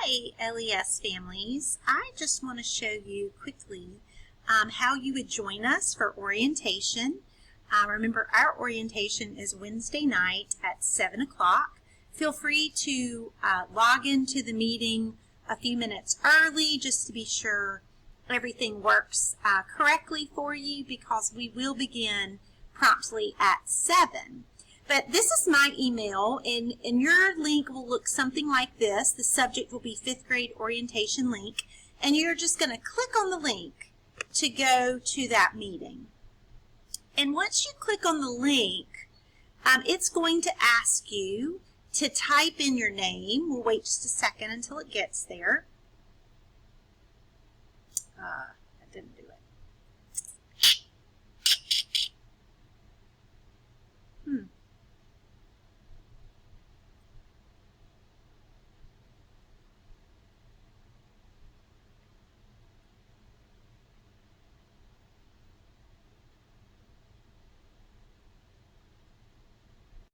Hi, LES families. I just want to show you quickly how you would join us for orientation. Remember, our orientation is Wednesday night at 7 o'clock. Feel free to log into the meeting a few minutes early just to be sure everything works correctly for you, because we will begin promptly at 7. But this is my email, and your link will look something like this. The subject will be 5th grade orientation link, and you're just going to click on the link to go to that meeting. And once you click on the link, it's going to ask you to type in your name. We'll wait just a second until it gets there.